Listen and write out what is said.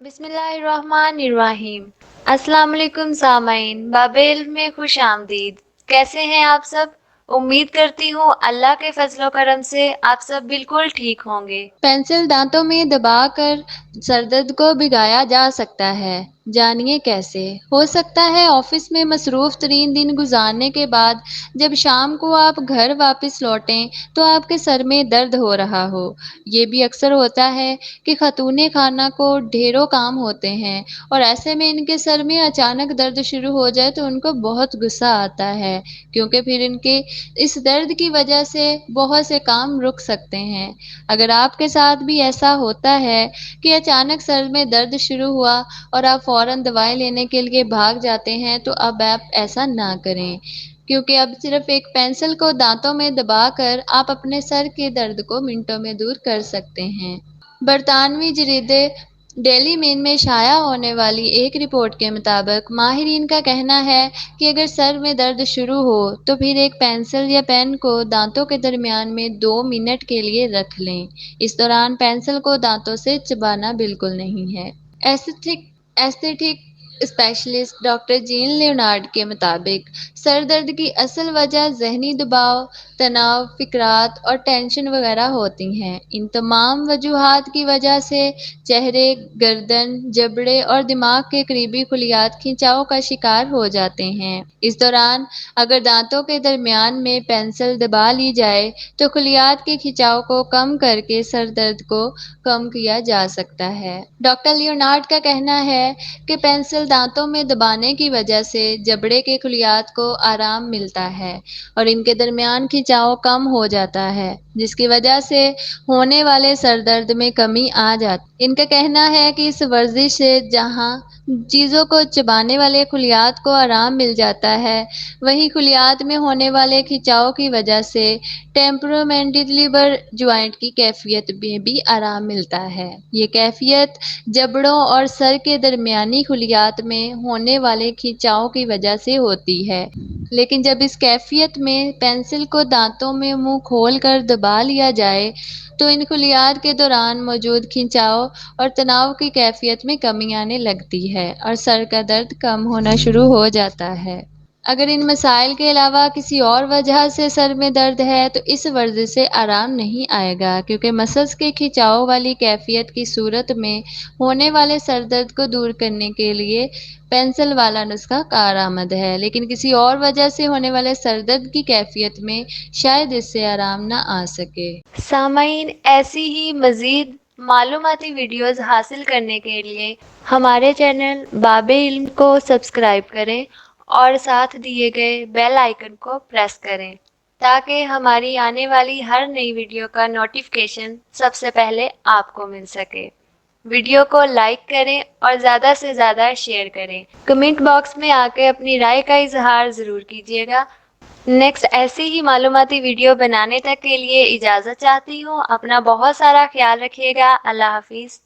بسم اللہ الرحمن الرحیم۔ السلام علیکم سامعین، باب علم میں خوش آمدید۔ کیسے ہیں آپ سب؟ امید کرتی ہوں اللہ کے فضل و کرم سے آپ سب بالکل ٹھیک ہوں گے۔ پینسل دانتوں میں دبا کر سر درد کو بھگایا جا سکتا ہے، جانیے کیسے۔ ہو سکتا ہے آفس میں مصروف ترین دن گزارنے کے بعد جب شام کو آپ گھر واپس لوٹیں تو آپ کے سر میں درد ہو رہا ہو۔ یہ بھی اکثر ہوتا ہے کہ خاتون خانہ کو ڈھیروں کام ہوتے ہیں اور ایسے میں ان کے سر میں اچانک درد شروع ہو جائے تو ان کو بہت غصہ آتا ہے، کیونکہ پھر ان کے اس درد کی وجہ سے بہت سے کام رک سکتے ہیں۔ اگر آپ کے ساتھ بھی ایسا ہوتا ہے کہ اچانک سر میں درد شروع ہوا اور آپ فوراً دوائیں لینے کے لیے بھاگ جاتے ہیں تو اب آپ ایسا نہ کریں، کیونکہ اب صرف ایک پینسل کو دانتوں میں دبا کر آپ اپنے سر کے درد کو منٹوں میں دور کر سکتے ہیں۔ برطانوی جریدے ڈیلی مین میں شائع ہونے والی ایک رپورٹ کے مطابق ماہرین کا کہنا ہے کہ اگر سر میں درد شروع ہو تو پھر ایک پینسل یا پین کو دانتوں کے درمیان میں 2 منٹ کے لیے رکھ لیں۔ اس دوران پینسل کو دانتوں سے چبانا بالکل نہیں ہے۔ Aesthetic specialist doctor Jean Leonard کے مطابق سر درد کی اصل وجہ ذہنی دباؤ، تناؤ، فکرات اور ٹینشن وغیرہ ہوتی ہیں۔ ان تمام وجوہات کی وجہ سے چہرے، گردن، جبڑے اور دماغ کے قریبی خلیات کھنچاؤ کا شکار ہو جاتے ہیں۔ اس دوران اگر دانتوں کے درمیان میں پینسل دبا لی جائے تو خلیات کے کھنچاؤ کو کم کر کے سر درد کو کم کیا جا سکتا ہے۔ ڈاکٹر لیونارڈ کا کہنا ہے کہ پینسل دانتوں میں دبانے کی وجہ سے جبڑے کے خلیات کو آرام ملتا ہے اور ان کے درمیان کھنچاؤ کم ہو جاتا ہے، جس کی وجہ سے ہونے والے سر درد میں کمی آ جاتی۔ ان کا کہنا ہے کہ اس ورزش سے جہاں چیزوں کو چبانے والے خلیات کو آرام مل جاتا ہے، وہیں خلیات میں ہونے والے کھنچاؤ کی وجہ سے ٹیمپرومینڈیبلر جوائنٹ کی کیفیت میں بھی آرام ملتا ہے۔ یہ کیفیت جبڑوں اور سر کے درمیانی خلیات میں ہونے والے کھنچاؤ کی وجہ سے ہوتی ہے، لیکن جب اس کیفیت میں پینسل کو دانتوں میں منہ کھول کر دبا لیا جائے تو ان خلیات کے دوران موجود کھنچاؤ اور تناؤ کی کیفیت میں کمی آنے لگتی ہے اور سر کا درد کم ہونا شروع ہو جاتا ہے۔ اگر ان مسائل کے علاوہ کسی اور وجہ سے سر میں درد ہے تو اس ورزش سے آرام نہیں آئے گا، کیونکہ مسلز کے کھنچاؤ والی کیفیت کی صورت میں ہونے والے سر درد کو دور کرنے کے لیے پینسل والا نسخہ کارآمد ہے، لیکن کسی اور وجہ سے ہونے والے سر درد کی کیفیت میں شاید اس سے آرام نہ آ سکے۔ سامعین، ایسی ہی مزید معلوماتی ویڈیوز حاصل کرنے کے لیے ہمارے چینل باب علم کو سبسکرائب کریں اور ساتھ دیے گئے بیل آئیکن کو پریس کریں تاکہ ہماری آنے والی ہر نئی ویڈیو کا نوٹیفیکیشن سب سے پہلے آپ کو مل سکے۔ ویڈیو کو لائک کریں اور زیادہ سے زیادہ شیئر کریں۔ کمنٹ باکس میں آ کے اپنی رائے کا اظہار ضرور کیجیے گا۔ نیکسٹ ایسی ہی معلوماتی ویڈیو بنانے تک کے لیے اجازت چاہتی ہوں۔ اپنا بہت سارا خیال رکھیے گا۔ اللہ حافظ۔